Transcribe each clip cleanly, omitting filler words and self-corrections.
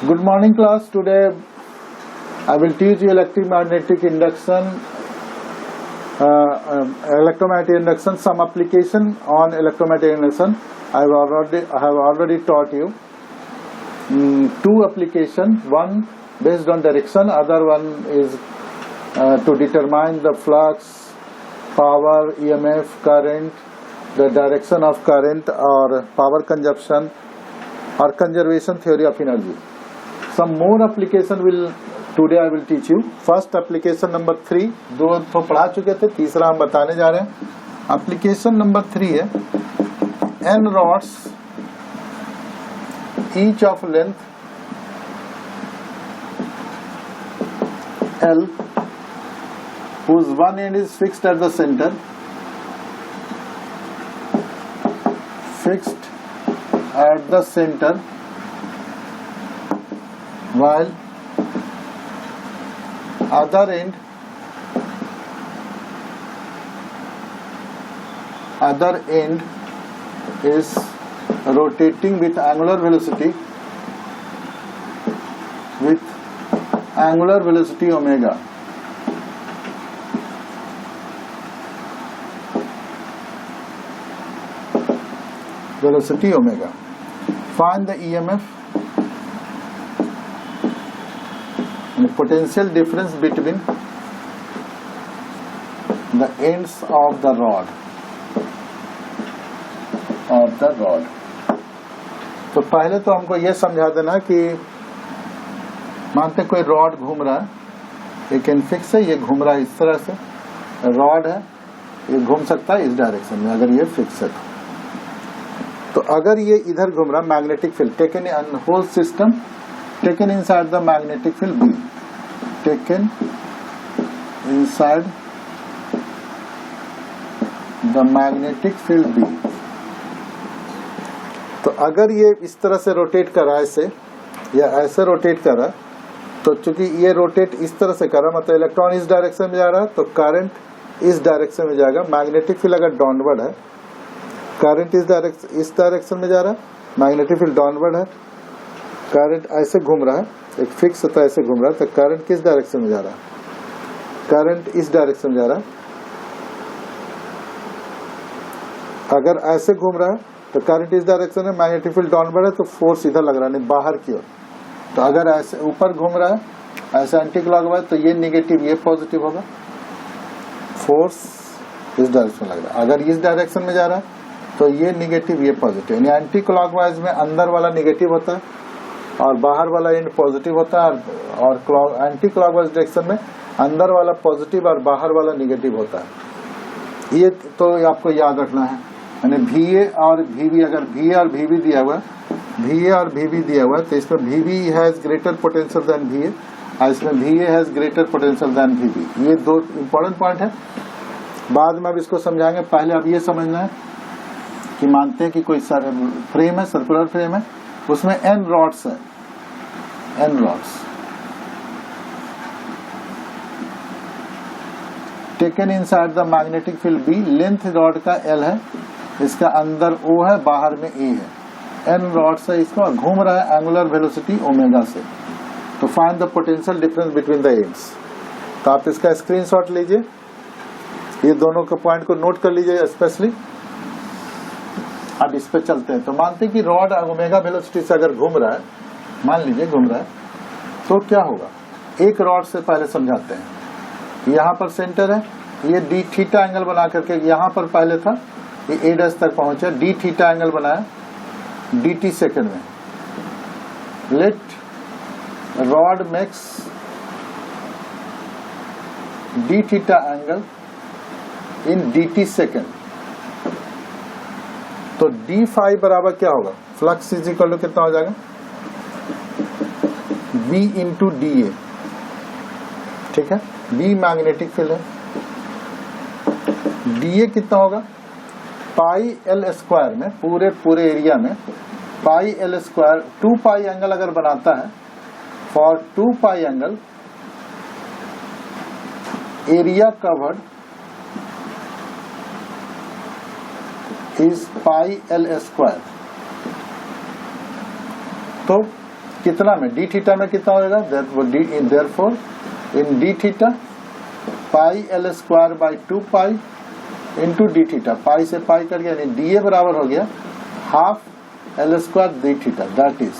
Good morning class. Today I will teach you electromagnetic induction, some application on electromagnetic induction. I have already taught you two applications, one based on direction, other one is to determine the flux, power, EMF, current, the direction of current or power consumption or conservation theory of energy. Some more application today I will teach you. First application number 3, दो तो पढ़ा चुके थे, तीसरा हम बताने जा रहे हैं. Application number 3 है N rods each of length L whose one end is fixed at the center, while other end is rotating with angular velocity omega. Find the EMF and potential difference between the ends of the rod. तो पहले तो हमको यह समझा देना कि मानते कोई रॉड घूम रहा है, एक फिक्स है, ये घूम रहा है इस तरह से, रॉड है, ये घूम सकता है इस डायरेक्शन में अगर ये फिक्स है तो अगर ये इधर घूम रहा, magnetic field taken in whole system taken inside the magnetic field B, taken inside the magnetic field B. तो अगर ये इस तरह से रोटेट कर रहा है ऐसे या ऐसे रोटेट कर रहा है, तो चूंकि ये रोटेट इस तरह से कर रहा है मतलब इलेक्ट्रॉन इस डायरेक्शन में जा रहा है तो करंट इस डायरेक्शन में जाएगा. मैग्नेटिक फील्ड अगर डाउनवर्ड है, करंट इस डायरेक्शन में जा रहा है, मैग्नेटिक फील्ड डाउनवर्ड है, करंट ऐसे घूम रहा है, एक फिक्स होता है ऐसे घूम रहा है, तो करंट किस डायरेक्शन में जा रहा है, करंट इस डायरेक्शन में जा रहा है. अगर ऐसे घूम रहा है तो करंट इस डायरेक्शन में, मैग्नेटिक फील्ड डाउनवर्ड है तो फोर्स इधर लग रहा है, नहीं बाहर की ओर. तो अगर ऐसे ऊपर घूम रहा है ऐसे एंटी क्लॉकवाइज तो ये निगेटिव ये पॉजिटिव होगा, फोर्स इस डायरेक्शन लग रहा है. अगर इस डायरेक्शन में जा रहा है तो ये निगेटिव ये पॉजिटिव, यानी एंटी क्लॉकवाइज में अंदर वाला निगेटिव होता है और बाहर वाला एंड पॉजिटिव होता है, और एंटी क्लॉकवाइज डायरेक्शन में अंदर वाला पॉजिटिव और बाहर वाला निगेटिव होता है. ये तो आपको याद रखना है. यानी VA और VB, अगर VA और VB दिया हुआ है तो इसमें VB has greater potential than VA और इसमें VA has greater potential than VB. ये दो इंपॉर्टेंट पॉइंट है, बाद में अब इसको समझाएंगे. पहले अब ये समझना है कि मानते हैं कि कोई फ्रेम है, सर्कुलर फ्रेम है, उसमें N रॉड्स है, N rods taken inside the magnetic field B. Length rod का L है, इसका अंदर O है, बाहर में A है. N रॉड्स है, इसको घूम रहा है एंगुलर वेलोसिटी ओमेगा से. तो find the potential difference between the ends. तो आप इसका स्क्रीनशॉट लीजिए, ये दोनों के पॉइंट को नोट कर लीजिए स्पेशली. अब इस पे चलते हैं. तो मानते हैं कि रॉड ओमेगा वेलोसिटी से अगर घूम रहा है, मान लीजिए घूम रहा है, तो क्या होगा. एक रॉड से पहले समझाते हैं. यहाँ पर सेंटर है, ये डी थीटा एंगल बना करके यहाँ पर पहले था, ये ए डैश तक पहुंचा, डी थीटा एंगल बनाया dt सेकंड में. Let rod makes D theta angle in dt second. तो डी फाई बराबर क्या होगा, फ्लक्स इज इक्वल टू कितना हो जाएगा, V इंटू DA. ठीक है, B मैग्नेटिक फील्ड है, DA कितना होगा, पाई L स्क्वायर में, पूरे एरिया में पाई L स्क्वायर. 2 पाई एंगल अगर बनाता है, for 2 pi angle area covered is pi L square. तो कितना में, डी थीटा में कितना होगा, therefore in D theta pi L square by 2 pi into D theta, pi से पाई कर गया, यानी डी ए बराबर हो गया half L square D theta, that is,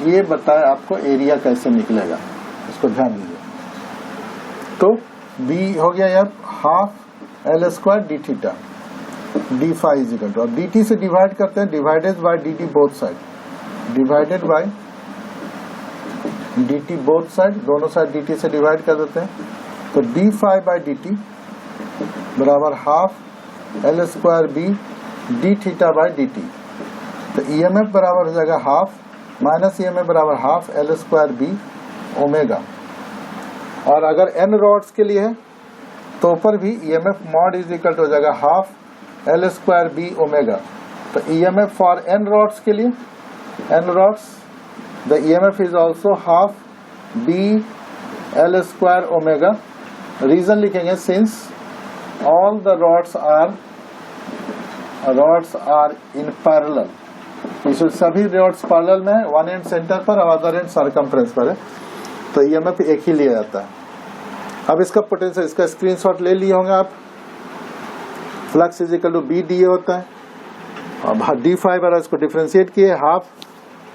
ये बताया आपको एरिया कैसे निकलेगा, इसको ध्यान दीजिए। तो बी हो गया यार half L square D theta, D phi is equal to, अब डी टी से डिवाइड करते हैं, divided by D T both side, divided by D T both side, दोनों साइड डी टी से डिवाइड कर देते हैं, तो D phi by D T बराबर half L square B D theta by D T, तो ई एम एफ बराबर हो जाएगा half minus E M F बराबर half L square B omega. और अगर एन रॉड्स के लिए है तो ऊपर भी E M F mod is equal to हो जाएगा half L square B omega, तो E M F for N rods के लिए, N rods the E M F is also half B L square omega. Reason लिखेंगे since all the rods are in parallel, इसमें सभी rods parallel में, one end center पर और other end circumference पर है, तो EMF एक ही लिया जाता है। अब इसका पोटेंशियल, इसका स्क्रीनशॉट ले लिए होंगे आप, flux is equal to B D A होता है, अब डी फाइव वाला इसको डिफ्रेंशिएट किए, हाफ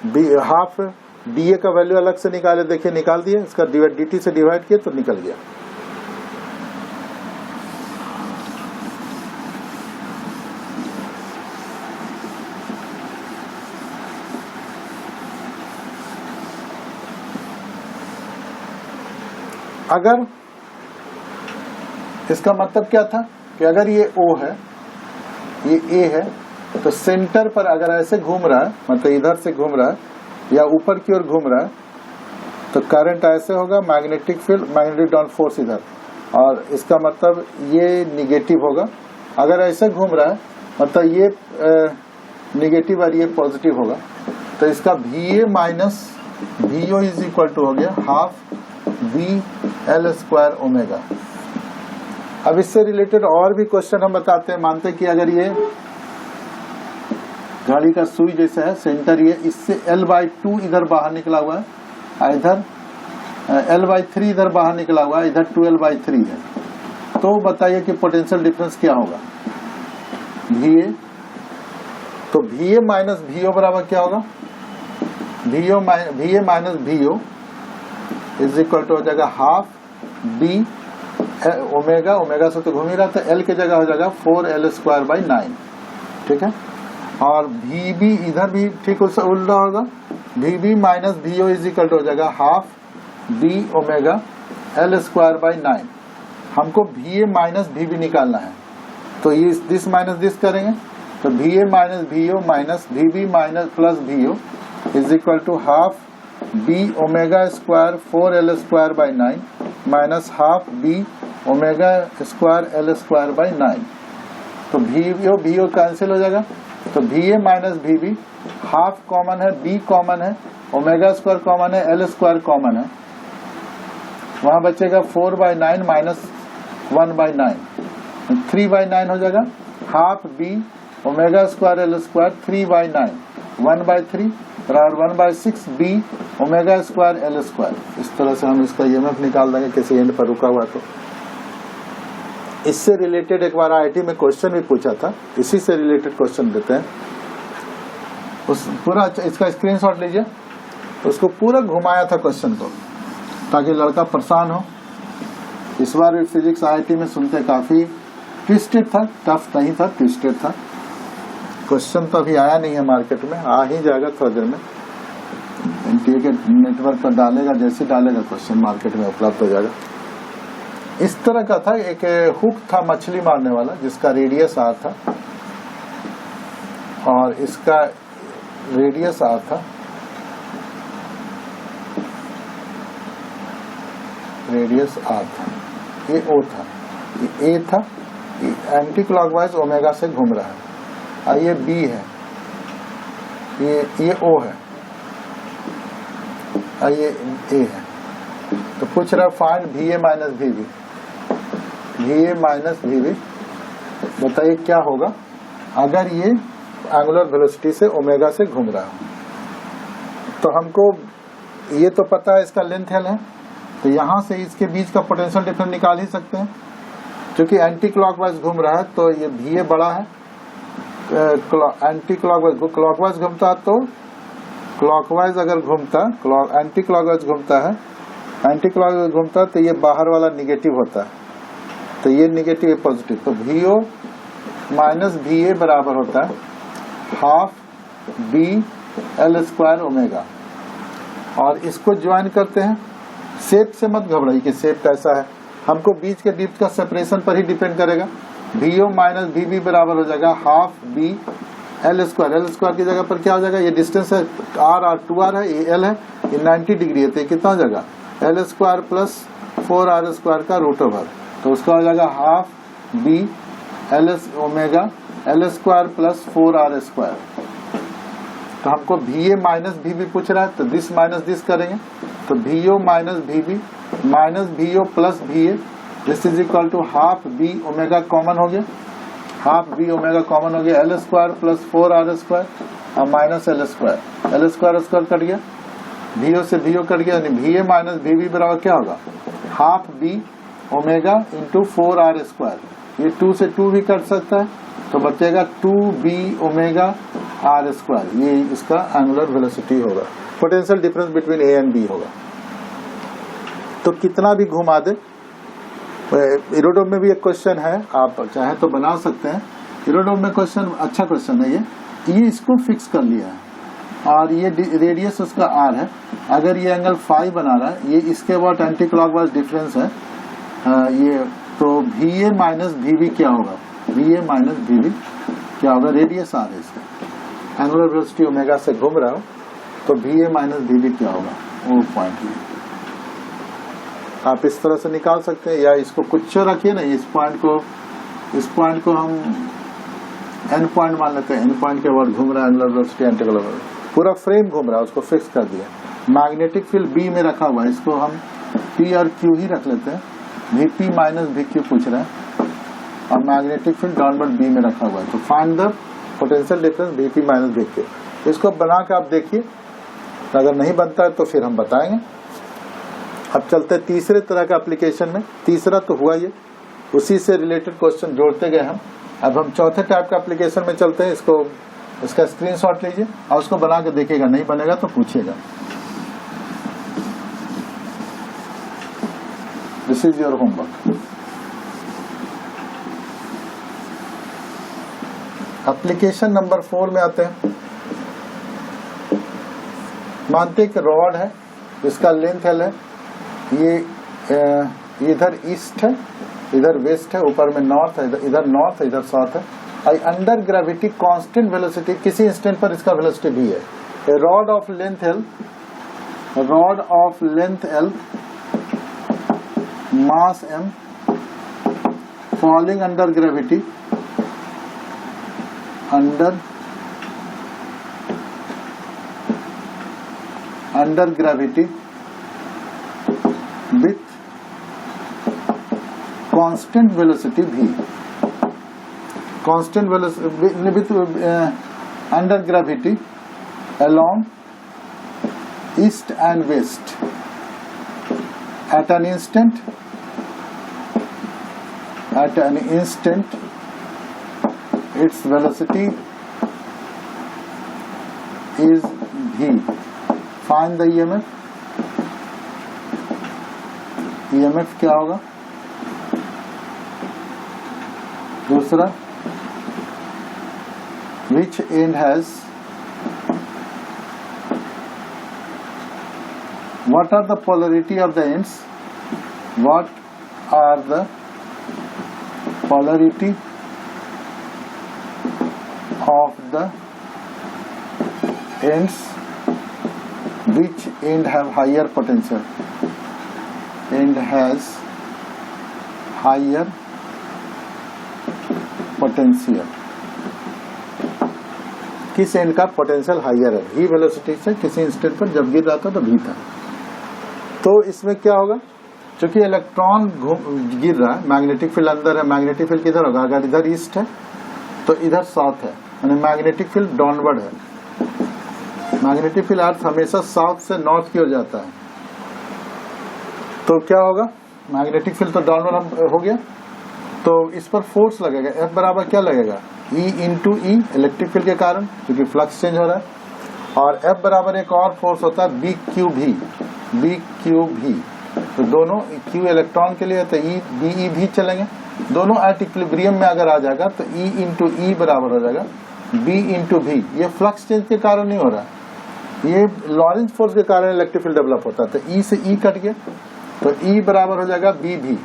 डी ए का वैल्यू अलग से निकाले, देखिए निकाल दिए, इसका डी टी से डिवाइड किए तो निकल गया। अगर इसका मतलब क्या था कि अगर ये O है, ये A है, तो सेंटर पर अगर ऐसे घूम रहा है, मतलब इधर से घूम रहा है या ऊपर की ओर घूम रहा है, तो करंट ऐसे होगा, magnetic field, magnetic down force इधर, और इसका मतलब ये निगेटिव होगा। अगर ऐसे घूम रहा है मतलब ये निगेटिव और ये पॉजिटिव होगा, तो इसका VA minus VO is equal to हो गया half B L square omega. अब इससे रिलेटेड और भी क्वेश्चन हम बताते हैं, मानते हैं कि अगर ये घड़ी का सुई जैसा है, सेंटर ये, इससे L/2 इधर बाहर निकला हुआ है, इधर L/3 इधर बाहर निकला हुआ है, इधर 2L/3 है, तो बताइए कि पोटेंशियल डिफरेंस क्या होगा, VA, तो VA माइनस VO बराबर क्या होगा, VA minus VO is equal to हो जाएगा हाफ बी ओमेगा, ओमेगा से तो घूम ही रहा था, एल की जगह हो जाएगा 4L स्क्वायर बाई 9, ठीक है। और VB इधर भी ठीक उल्टा होगा, VB minus VO is equal to हो जाएगा half B omega L square by 9। हमको VA माइनस VB निकालना है, तो ये दिस माइनस दिस करेंगे, तो VA minus VO minus VB minus plus VO is equal to half B omega square 4L square by 9 minus half B omega square L square by 9, तो VO cancel हो जाएगा, तो VA minus VB, half common है, B common है, omega square common है, L square common है, वहां बचेगा 4/9 माइनस 1/9, 3/9 हो जाएगा, half B omega square L square 3/9, 1/3 बराबर 1/6 B omega square L square. इस तरह से हम इसका EMF निकाल देंगे किसी एंड पर रुका हुआ। तो इससे रिलेटेड एक बार IIT में क्वेश्चन भी पूछा था, इसी से रिलेटेड क्वेश्चन देते हैं, उस पूरा इसका स्क्रीनशॉट लीजिए, उसको पूरा घुमाया था क्वेश्चन को, ताकि लड़का परेशान हो। इस बार भी फिजिक्स IIT में सुनते काफी ट्विस्टेड था, टफ नहीं था, ट्विस्टेड था। क्वेश्चन तो अभी आया नहीं है मार्केट में, आ ही जाएगा थोड़ी देर में, NTA के नेटवर्क पर डालेगा, जैसे डालेगा क्वेश्चन मार्केट में उपलब्ध हो जाएगा। इस तरह का था, एक हुक था मछली मारने वाला जिसका रेडियस R था, और इसका रेडियस R था, रेडियस R था, ये O था, ये A था, एंटी क्लॉकवाइज ओमेगा से घूम रहा है, और ये B है, ये O है, और ये A है। तो पूछ रहा find VA minus VB, VA minus VB, बताइए क्या होगा अगर ये एंगुलर वेलोसिटी से ओमेगा से घूम रहा है। तो हमको ये तो पता है इसका लेंथ एल है, तो यहाँ से इसके बीच का पोटेंशियल डिफरेंस निकाल ही सकते हैं। क्योंकि एंटी क्लॉकवाइज घूम रहा है तो ये VA बड़ा है, एंटी क्लॉकवाइज घूमता है तो क्लॉकवाइज अगर घूमता, एंटी क्लॉकवाइज घूमता है, एंटी क्लॉकवाइज घूमता है तो ये बाहर वाला निगेटिव होता है, तो ये निगेटिव है पॉजिटिव, तो VO माइनस VA बराबर होता है half B L square omega. और इसको ज्वाइन करते हैं, शेप से मत घबराइए कि शेप कैसा है, हमको बीच के डिप्थ का सेपरेशन पर ही डिपेंड करेगा। VO माइनस VB बराबर हो जाएगा half B L square, L square की जगह पर क्या हो जाएगा, ये डिस्टेंस है R 2R है, ये L है, ये 90 डिग्री है, तो कितना हो जाएगा L square plus 4R square का रूट ओवर, तो उसका हो जाएगा half B L omega L square plus 4R square. तो हमको VA माइनस VB पूछ रहा है, तो दिस माइनस दिस करेंगे, तो VO minus VB minus VO plus VA, this is equal to half B omega common हो गया, हाफ B ओमेगा कॉमन हो गया, L square plus 4R square और minus L square, L square square cut गया, VO से VO cut गया, यानी VA minus VB बराबर क्या होगा half B omega into 4R square, ये 2 से 2 भी कट सकता है, तो बचेगा 2B ओमेगा R स्क्वायर, ये इसका एंगुलर वेलोसिटी होगा, potential difference between A and B होगा। तो कितना भी घुमा दे, एरोड्रोम में भी एक क्वेश्चन है, आप चाहे तो बना सकते हैं, एरोड्रोम में क्वेश्चन अच्छा क्वेश्चन है ये इसको फिक्स कर लिया है और ये रेडियस उसका R है, अगर ये एंगल फाई बना रहा है, ये इसके बाद एंटी क्लॉकवाइज डिफरेंस है, ये तो VA माइनस VB क्या होगा, VA माइनस VB क्या होगा, रेडियस R है इसका, एंगुलर वेलोसिटी ओमेगा से घूम रहा हो तो VA माइनस VB क्या होगा, वो पॉइंट आप इस तरह से निकाल सकते हैं, या इसको कुछ रखिए ना, इस पॉइंट को हम एन पॉइंट मान लेते हैं, एन पॉइंट के बाद घूम रहा है एंगुलर वेलोसिटी एंटी क्लॉकवाइज, पूरा फ्रेम घूम रहा है, उसको फिक्स कर दिया। मैग्नेटिक फील्ड B में रखा हुआ है, इसको हम P और Q ही रख लेते हैं, VP माइनस VQ पूछ रहा है और मैग्नेटिक फील्ड डाउनवर्ड B में रखा हुआ है, तो find the potential difference VP minus VQ। इसको बना के आप देखिए, अगर नहीं बनता है तो फिर हम बताएंगे। अब चलते हैं तीसरे तरह का एप्लीकेशन में, तीसरा तो हुआ ये, उसी से रिलेटेड क्वेश्चन जोड़ते गए हम। अब हम चौथे टाइप का एप्लीकेशन में चलते हैं, इसका स्क्रीनशॉट लीजिए और उसको बना के देखिएगा, नहीं बनेगा तो पूछिएगा। This is your homework. Application number 4 में आते हैं। मानते हैं कि रॉड है, इसका लेंथ L है, ये इधर ईस्ट है, इधर वेस्ट है, ऊपर में नॉर्थ है, इधर नॉर्थ है, इधर साउथ है, और अंडर ग्रेविटी कांस्टेंट वेलोसिटी, किसी इंस्टेंट पर इसका वेलोसिटी भी है। A rod of length L mass M falling under gravity with constant velocity V, constant velocity with under gravity along east and west at an instant its velocity is V. Find the EMF क्या होगा। दूसरा, which end has, what are the polarity of the ends, what are the polarity of the ends, which end have higher potential, end has higher potential, किस and का potential higher है, V velocity से किसी instant पर जब गिर रहा था तो V था। तो इसमें क्या होगा, क्योंकि इलेक्ट्रॉन गिर रहा है, मैग्नेटिक फील्ड अंदर है, मैग्नेटिक फील्ड किधर होगा, अगर इधर ईस्ट है तो इधर साउथ है, यानी मैग्नेटिक फील्ड डाउनवर्ड है, मैग्नेटिक फील्ड अर्थ हमेशा साउथ से नॉर्थ की ओर जाता है, तो क्या होगा, मैग्नेटिक फील्ड तो डाउनवर्ड हो गया, तो इस पर फोर्स लगेगा, F बराबर क्या लगेगा, E इंटू ई, इलेक्ट्रिक फील्ड के कारण क्योंकि फ्लक्स चेंज हो रहा है, और F बराबर एक और फोर्स होता है बी क्यू भी, तो दोनों Q इलेक्ट्रॉन के लिए है तो E BE भी चलेंगे, दोनों एट इक्विलिब्रियम में अगर आ जाएगा तो E इंटू ई बराबर हो जाएगा B इंटू भी। ये फ्लक्स चेंज के कारण नहीं हो रहा, ये लॉरेंस फोर्स के कारण इलेक्ट्रिक फील्ड डेवलप होता है, तो E से E कट गया, तो E बराबर हो जाएगा B भी,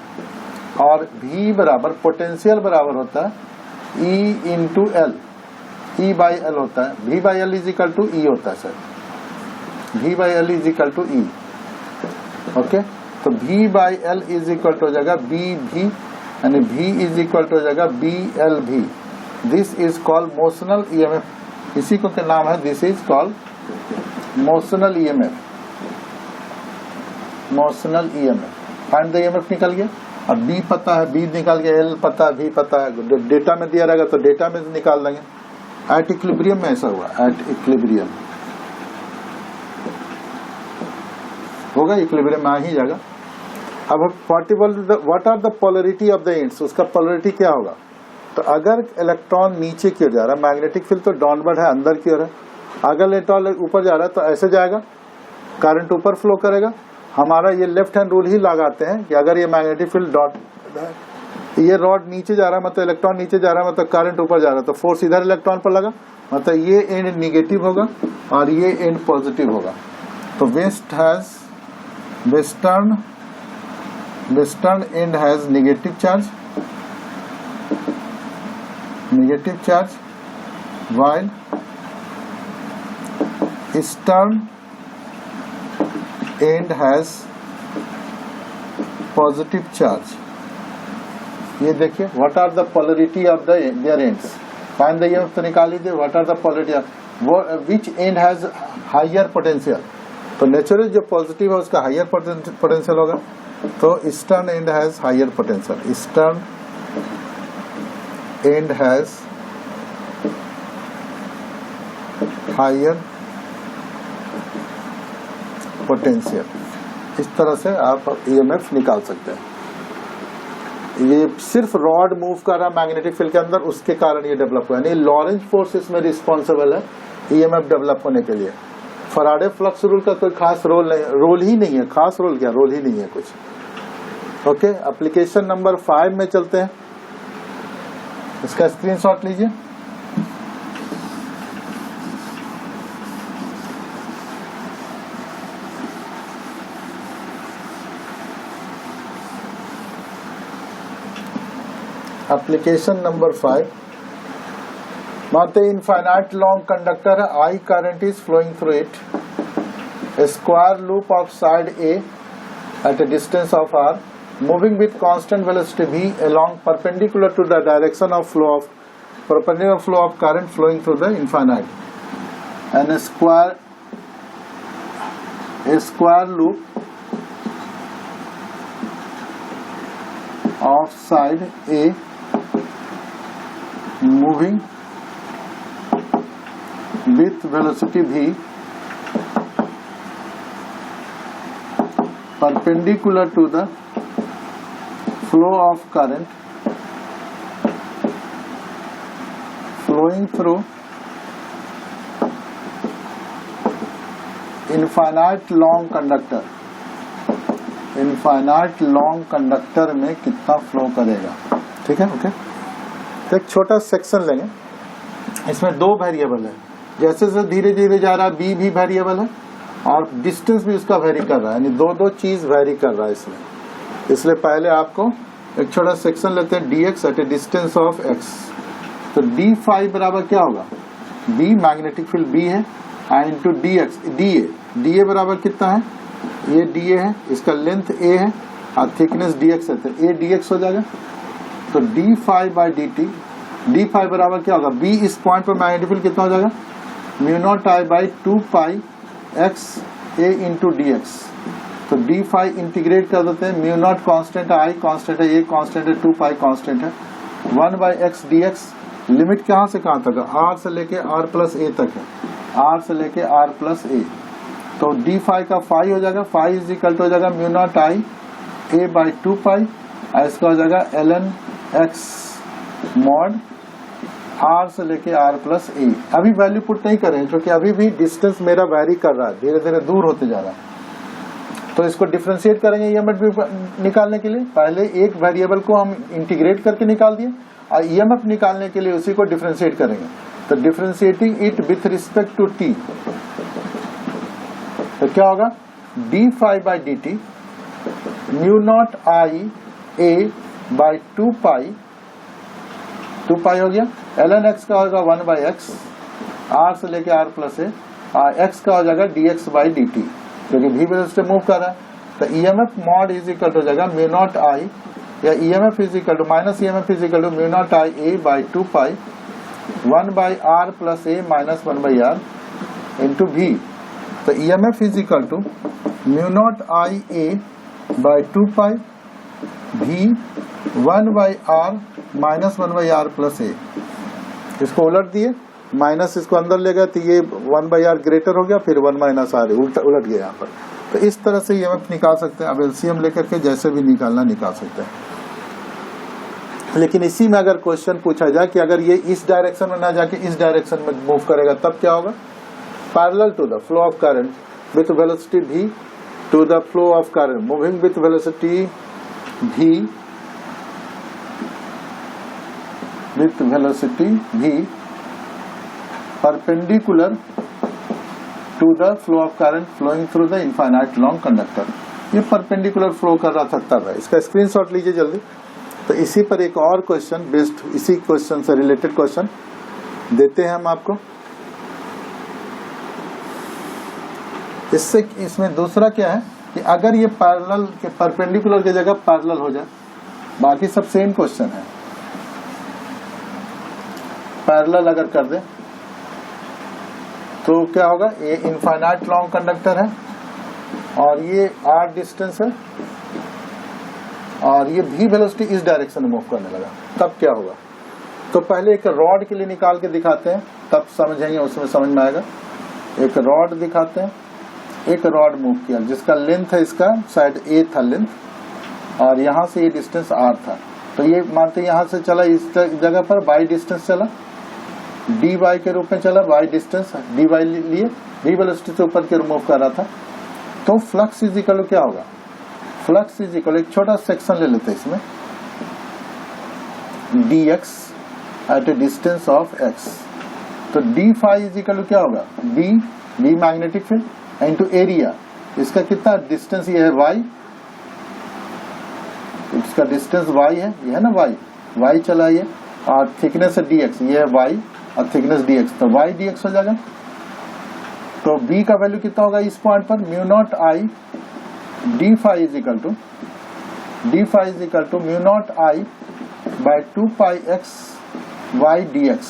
और V बराबर पोटेंशियल बराबर होता है E into L, E by L होता है, V by L is equal to E होता है sir, V by L is equal to E, okay, तो V by L is equal to हो जाएगा B भी, यानी V इज इक्वल टू हो जाएगा B L भी। This is called motional EMF, इसी को क्या नाम है, this is called motional EMF, motional EMF। Find the EMF निकल गया, अब B पता है, B निकाल गया, L पता है, V पता है, डेटा में दिया रहेगा तो डेटा में निकाल देंगे। एट इक्विलिब्रियम में ऐसा हुआ, एट इक्विलिब्रियम होगा, इक्विलिब्रियम में आ ही जाएगा। अब what are the polarity of the ends, उसका पोलरिटी क्या होगा, तो अगर इलेक्ट्रॉन नीचे की ओर जा रहा है, मैग्नेटिक फील्ड तो डाउनवर्ड है, अंदर की ओर है, अगर इलेक्ट्रॉन ऊपर जा रहा है तो ऐसे जाएगा, करंट ऊपर फ्लो करेगा। हमारा ये लेफ्ट हैंड रूल ही लगाते हैं कि अगर ये मैग्नेटिक फील्ड ये रॉड नीचे जा रहा है मतलब इलेक्ट्रॉन नीचे जा रहा है मतलब करंट ऊपर जा रहा है, तो फोर्स इधर इलेक्ट्रॉन पर लगा, मतलब ये एंड निगेटिव होगा और ये एंड पॉजिटिव होगा। तो western end has negative charge while eastern end has positive charge. ये देखिए what are the polarity of the their ends, find the EMF तो निकाल लीजिए, what are the polarity of which end has higher potential, तो natural जो positive है उसका higher potential होगा, तो eastern end has higher potential, eastern end has higher potential. इस तरह से आप EMF निकाल सकते हैं। ये सिर्फ रॉड मूव कर रहा है मैग्नेटिक फील्ड के अंदर, उसके कारण ये डेवलप हुआ है, नहीं लॉरेंस फोर्स इसमें रिस्पॉन्सिबल है EMF डेवलप होने के लिए। फराडे फ्लक्स रूल का कोई खास रोल ही नहीं है, खास रोल क्या, रोल ही नहीं है कुछ। ओके, एप्लीकेशन नंबर 5 में चलते हैं, इसका स्क्रीनशॉट लीजिए। एप्लीकेशन नंबर 5, मानते इनफाइनाइट लॉन्ग कंडक्टर है, I current is flowing through it, a square loop of side A at a distance of R, moving with constant velocity V along perpendicular to the direction of flow of current flowing through the infinite, and a square loop of side A moving with velocity V perpendicular to the flow of current flowing through infinite long conductor। Infinite long conductor में कितना flow करेगा, ठीक है। Okay, तो एक छोटा section लेंगे, इसमें 2 वेरिएबल है, जैसे जैसे धीरे धीरे जा रहा है B भी वेरिएबल है और डिस्टेंस भी उसका वेरी कर रहा है, यानी दो चीज वेरी कर रहा है इसमें। इसलिए पहले आपको एक छोटा सेक्शन लेते हैं, dx at a distance of x, तो d फाई बराबर क्या होगा, B मैग्नेटिक फील्ड B है इंटू da बराबर कितना है, ये dA है, इसका लेंथ A है और थिकनेस dx है, तो A dx हो जाएगा। तो d phi by dt, d phi बराबर क्या होगा, B इस पॉइंट पर मैग्नेटिक फील्ड कितना हो जाएगा, mu not I by 2 pi x A into dx। तो d फाई इंटीग्रेट कर देते हैं, म्यू नॉट कॉन्स्टेंट है, I कॉन्स्टेंट है, A कॉन्स्टेंट है, 2 पाई कॉन्स्टेंट है, 1 बाई x dx। लिमिट कहाँ से कहाँ तक है, R से लेके R प्लस A तक है, आर से लेके आर प्लस ए। तो डी फाई का फाई हो जाएगा, फाई इज इक्वल टू हो जाएगा mu naught I A by 2 पाई, इसका हो जाएगा ln x मॉड आर से लेके आर प्लस ए। अभी वैल्यू पुट नहीं करें क्योंकि अभी भी डिस्टेंस मेरा वैरी कर रहा है, धीरे धीरे दूर होते जा रहा है। तो इसको डिफरेंशिएट करेंगे ईएमएफ निकालने के लिए। पहले एक वेरिएबल को हम इंटीग्रेट करके निकाल दिए और ईएमएफ निकालने के लिए उसी को डिफरेंशिएट करेंगे। तो differentiating it with respect to T, तो क्या होगा D phi by D T mu naught I A by 2 pi हो गया। ln x का होगा 1 बाई एक्स, आर से लेके आर प्लस ए, x का हो जाएगा dx बाई डी टी, क्योंकि भी वेलोसिटी मूव कर रहा है। तो EMF mod is equal to हो जाएगा म्यू नॉट आई, या EMF is equal to minus EMF is equal to mu naught I A by 2 pi 1 by R plus A minus 1 by R into भी। तो EMF is equal to mu naught I A by 2 pi भी 1 by R minus 1 by R plus A. इसको उलट दिए, minus इसको अंदर ले गए तो ये 1 बाई आर ग्रेटर हो गया, फिर 1 माइनस आर उलट गया यहाँ पर। तो इस तरह से ईएमएफ निकाल सकते हैं। अब एलसीएम लेकर के जैसे भी निकालना निकाल सकते हैं। लेकिन इसी में अगर क्वेश्चन पूछा जाए कि अगर ये इस डायरेक्शन में ना जाके इस डायरेक्शन में मूव करेगा तब क्या होगा, parallel to the flow of current with velocity v to the flow of current moving with velocity v perpendicular to the flow of current flowing through the infinite long conductor। ये perpendicular flow कर रहा था तब है। इसका screenshot लीजिए जल्दी। तो इसी पर एक और क्वेश्चन बेस्ड इसी क्वेश्चन से रिलेटेड क्वेश्चन देते हैं हम आपको। इसमें दूसरा क्या है कि अगर ये पैरेलल के परपेंडिकुलर की जगह पैरेलल हो जाए, बाकी सब सेम क्वेश्चन है। पैरेलल अगर कर दे तो क्या होगा, ये इनफाइनाइट लॉन्ग कंडक्टर है और ये r डिस्टेंस है और ये v वेलोसिटी इस डायरेक्शन में मूव करने लगा, तब क्या होगा। तो पहले एक रॉड के लिए निकाल के दिखाते हैं, तब समझेंगे, उसमें समझ में आएगा। एक रॉड दिखाते हैं, एक रॉड मूव किया जिसका लेंथ है, इसका साइड a था लेंथ और यहाँ से ये डिस्टेंस r था। तो ये मानते यहाँ से चला इस जगह पर y डिस्टेंस चला, dy के रूप में चला, y डिस्टेंस dy लिए, v वेलोसिटी से ऊपर के मूव कर रहा था। तो फ्लक्स इज इक्वल क्या होगा, फ्लक्स इज इक्वल एक छोटा सेक्शन ले लेते हैं इसमें, dx at a distance of x। तो d फाई इज इक्वल क्या होगा, b magnetic field into area. इसका कितना डिस्टेंस ये है y, इसका डिस्टेंस y है, ये है ना y चला ये, और थिकनेस है dx, ये है y और थिकनेस dx, तो y dx हो जाएगा। तो b का वैल्यू कितना होगा इस पॉइंट पर, mu naught I D phi is equal to mu naught I by 2 pi X Y D X.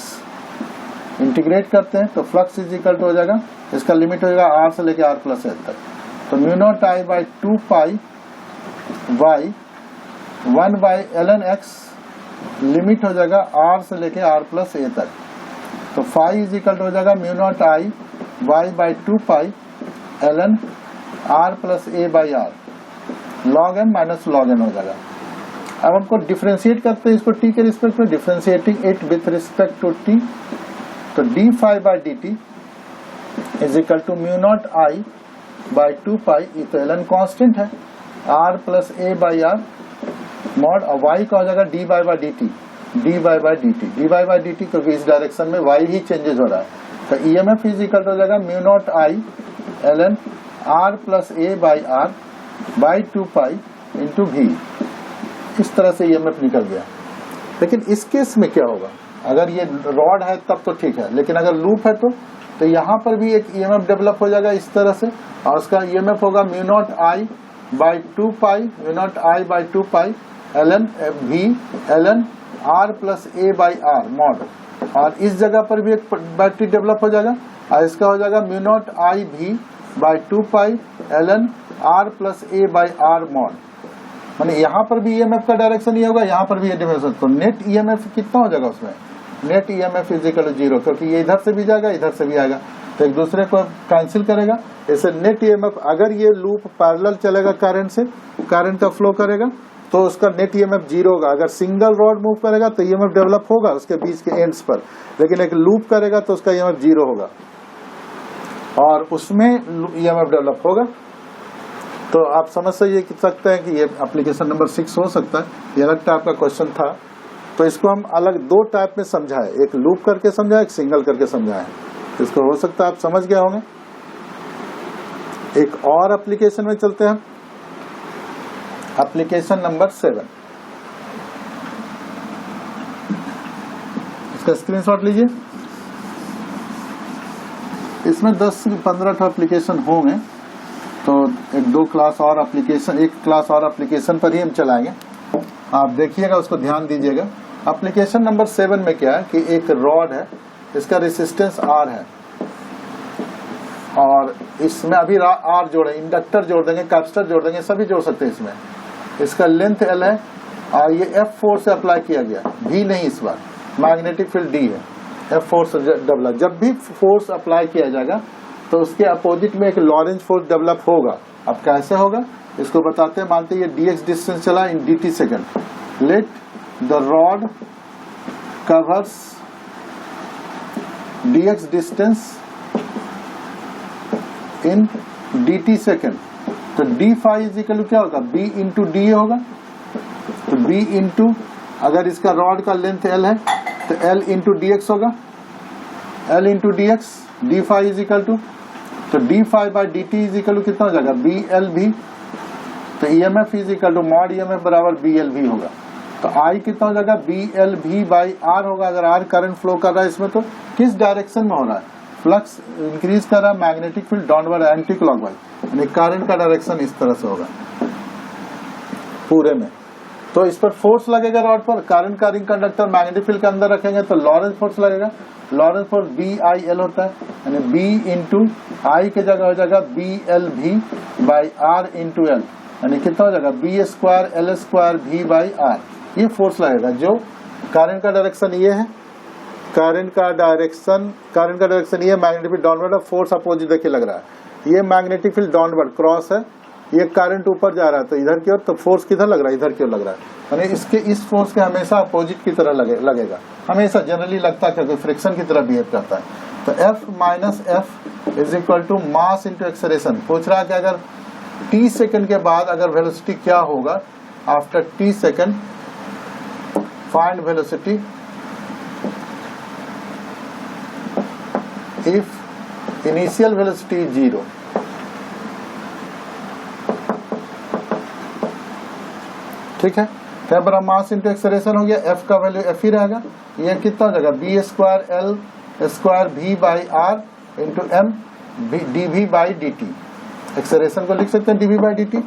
इंटीग्रेट करते हैं तो फ्लक्स इज इक्वल टू हो जाएगा, इसका लिमिट हो जाएगा r से लेके r प्लस ए तक। तो mu naught I by 2 pi Y 1 by ln x limit हो जाएगा r से लेके r प्लस ए तक। तो फाई इज इक्वल टू हो जाएगा mu naught I Y by 2 pi ln r plus A by R, log N minus log N हो जाएगा। अब हमको डिफरेंशिएट करते हैं इसको t के रिस्पेक्ट में, differentiating it with respect to t। तो D phi by D T is equal to mu naught I by 2 pi, ये तो ln कांस्टेंट है, r plus A by R mod, और y का हो जाएगा D by by D T, D by D T, क्योंकि इस direction में y ही चेंजेस हो रहा है। तो ईएमएफ इज इक्वल हो जाएगा mu naught I ln r plus A by R by 2 pi into भी। इस तरह से ईएमएफ निकल गया। लेकिन इस केस में क्या होगा, अगर ये रॉड है तब तो ठीक है, लेकिन अगर लूप है तो यहाँ पर भी एक ईएमएफ डेवलप हो जाएगा इस तरह से, और उसका ईएमएफ होगा mu naught I by 2 pi, mu naught I by 2 pi ln v ln r plus A by R mod, और इस जगह पर भी एक बैटरी डेवलप हो जाएगा और इसका हो जाएगा म्यू नॉट आई भी by 2 pi ln r plus A by R mod. माने यहाँ पर भी ईएमएफ का डायरेक्शन ये होगा, यहाँ पर भी ये डायरेक्शन। तो नेट ईएमएफ कितना हो जाएगा उसमें, net EMF is equal to 0, क्योंकि ये इधर से भी जाएगा इधर से भी आएगा। तो एक दूसरे को कैंसिल करेगा। ऐसे नेट ईएमएफ अगर ये लूप पैरेलल चलेगा करंट से, करंट का फ्लो करेगा तो उसका नेट ईएमएफ जीरो होगा। अगर सिंगल रॉड मूव करेगा तो ईएमएफ डेवलप होगा उसके बीच के एंड्स पर, लेकिन एक लूप करेगा तो उसका ईएमएफ जीरो होगा और उसमें ईएमएफ डेवलप होगा। तो आप समझ सकते हैं कि ये एप्लीकेशन नंबर 6 हो सकता है। ये अलग टाइप का क्वेश्चन था, तो इसको हम अलग दो टाइप में समझाए, एक लूप करके समझाए, एक सिंगल करके समझाए। इसको हो सकता है आप समझ गए होंगे। एक और एप्लीकेशन में चलते हैं, एप्लीकेशन नंबर 7। इसका स्क्रीनशॉट लीजिए। इसमें 10 से 15 एप्लीकेशन होंगे, तो एक क्लास और एप्लीकेशन पर ही हम चलाएंगे। आप देखिएगा, उसको ध्यान दीजिएगा। एप्लीकेशन नंबर 7 में क्या है कि एक रॉड है, इसका रेसिस्टेंस R है और इसमें अभी R जोड़े, इंडक्टर जोड़ देंगे, कैपेसिटर जोड़ देंगे, सभी जोड़ सकते हैं इसमें। इसका लेंथ L है और ये F फोर्स से अप्लाई किया गया, V नहीं, इस बार मैग्नेटिक फील्ड D है, F फोर्स डेवलप। जब भी फोर्स अप्लाई किया जाएगा तो उसके अपोजिट में एक लॉरेंज फोर्स डेवलप होगा। अब कैसे होगा इसको बताते हैं। मानते हैं ये dx डिस्टेंस चला in dt second. Let the rod covers dx distance in dt second, तो d phi is equal to क्या होगा, b इंटू डी होगा। तो b इंटू, अगर इसका रॉड का लेंथ l है तो l इंटू डी एक्स होगा, l into D X, D phi is equal to, तो D phi by D T is equal to कितना हो जाएगा, बी एल भी। तो E M F is equal to mod E M F बराबर B L भी होगा। तो आई कितना हो जाएगा, बी एल भी बाई आर होगा। अगर आर करंट फ्लो कर रहा है इसमें, तो किस डायरेक्शन में हो रहा है, फ्लक्स इंक्रीज कर रहा है, magnetic field downward anti clockwise, यानी करंट का डायरेक्शन इस तरह से होगा पूरे में। तो इस पर फोर्स लगेगा रॉड पर, करंट का रिंग कंडक्टर मैग्नेटिक फील्ड के अंदर रखेंगे तो लॉरेंस फोर्स लगेगा। Lorentz force B I L होता है, यानी बी इंटू आई की जगह हो जाएगा बी एल भी बाई आर इंटू एल, यानी कितना हो जाएगा, बी स्क्वायर एल स्क्वायर भी बाई आर। ये फोर्स लगेगा। जो करंट का डायरेक्शन ये है, करंट का डायरेक्शन ये magnetic field downward, force opposite देखिए लग रहा है। ये मैग्नेटिक फील्ड डाउनवर्ड क्रॉस है, ये करंट ऊपर जा रहा है तो इधर की ओर, तो फोर्स किधर लग रहा है, इधर की ओर लग रहा है। यानी इसके इस फोर्स के हमेशा अपोजिट की तरह लगेगा, हमेशा जनरली लगता है, क्योंकि फ्रिक्शन की तरह बिहेव करता है। तो F minus F is equal to mass into acceleration. पूछ रहा है कि अगर t सेकंड के बाद अगर वेलोसिटी क्या होगा, after t second find velocity if initial velocity is 0। ठीक है, क्या बड़ा मास इंटू एक्सेलरेशन हो गया, F का वैल्यू F ही रहेगा। ये कितना हो जाएगा, बी स्क्वायर एल स्क्वायर भी by R into M D V by D T. Acceleration को लिख सकते हैं dv बाई डी टी।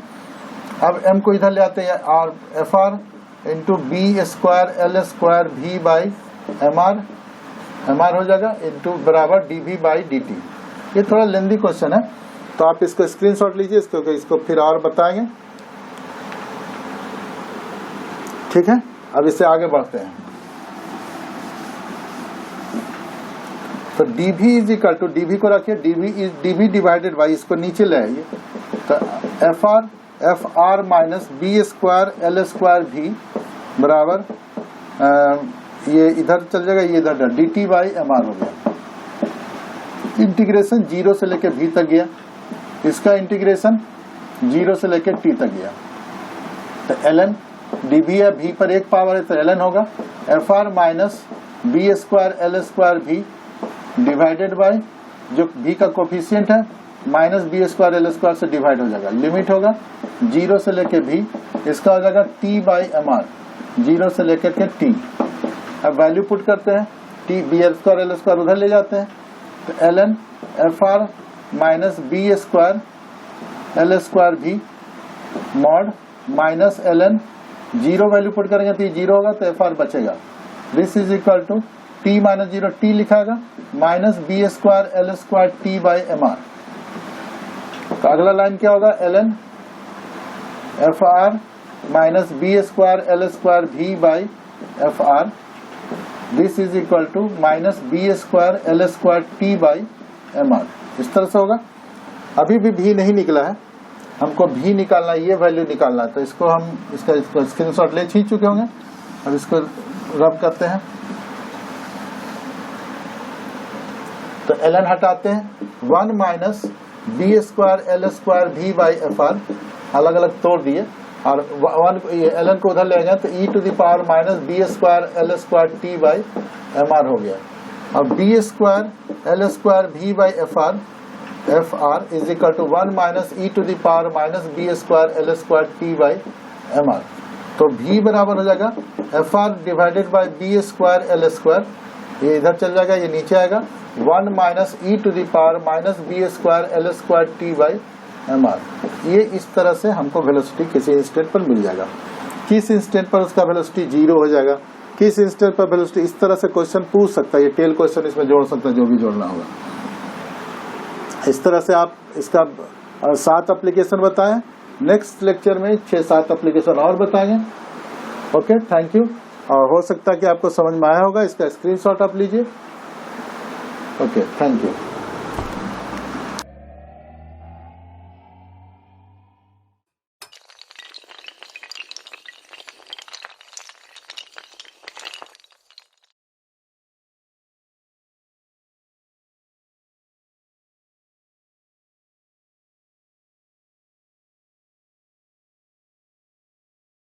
अब m को इधर ले आते हैं, R F R into B square L square भी बाई एम आर हो जाएगा इंटू बराबर dv बाई डी टी। ये थोड़ा लेंदी क्वेश्चन है, तो आप इसको स्क्रीनशॉट लीजिए, इसको फिर और बताएंगे। ठीक है, अब इससे आगे बढ़ते हैं। तो dv is equal to, dv को रखिए, dv डिवाइडेड बाई, इसको नीचे ले आइए, तो F R minus B square L square v बराबर ये इधर चल जाएगा, ये इधर D T by M R हो गया। इंटीग्रेशन 0 से लेके v तक गया, इसका इंटीग्रेशन 0 से लेके t तक गया। तो ln dv है, v पर एक पावर है तो ln होगा, F R minus B square L square v divided by जो v का कोफिशिएंट है माइनस बी स्क्वायर एल स्क्वायर से डिवाइड हो जाएगा। लिमिट होगा 0 से लेके v, इसका हो जाएगा t बाई एम आर, 0 से लेकर के t। अब वैल्यू पुट करते हैं, t B square L square उधर ले जाते हैं, तो ln F R minus B square L square भी mod minus ln 0 value put करेंगे तो ये 0 होगा, तो एफ आर बचेगा। This is equal to t minus 0 t लिखाएगा minus B square L square T by M R. तो अगला लाइन क्या होगा, ln F R minus B square L square भी by F R. This is equal to minus B square L square T by mr, इस तरह से होगा। अभी भी v नहीं निकला है, हमको v निकालना है, ये वैल्यू निकालना है, तो इसको हम इसका स्क्रीनशॉट ले खींच चुके होंगे। अब इसको रब करते हैं तो ln हटाते हैं, 1 minus B square L square V by F R, अलग अलग तोड़ दिए और ln को उधर ले गए तो e to the power minus B square L square T by M R हो गया। और B square L square V by F R is equal to 1 minus E to the power minus B square L square T by M R. तो v बराबर हो जाएगा F R divided by B square L square, ये इधर चल जाएगा, ये नीचे आएगा, 1 minus E to the power minus B square L square T by M R. ये इस तरह से हमको वेलोसिटी किसी इंस्टेंट पर मिल जाएगा। किस इंस्टेंट पर उसका वेलोसिटी 0 हो जाएगा, किस इंस्टेंट पर वेलोसिटी, इस तरह से क्वेश्चन पूछ सकता है, ये टेल क्वेश्चन इसमें जोड़ सकता है, जो भी जोड़ना होगा। इस तरह से आप इसका 7 एप्लीकेशन बताएं, नेक्स्ट लेक्चर में 6-7 एप्लीकेशन और बताएंगे। Okay, thank you. और हो सकता है कि आपको समझ में आया होगा, इसका स्क्रीनशॉट आप लीजिए। Okay, thank you.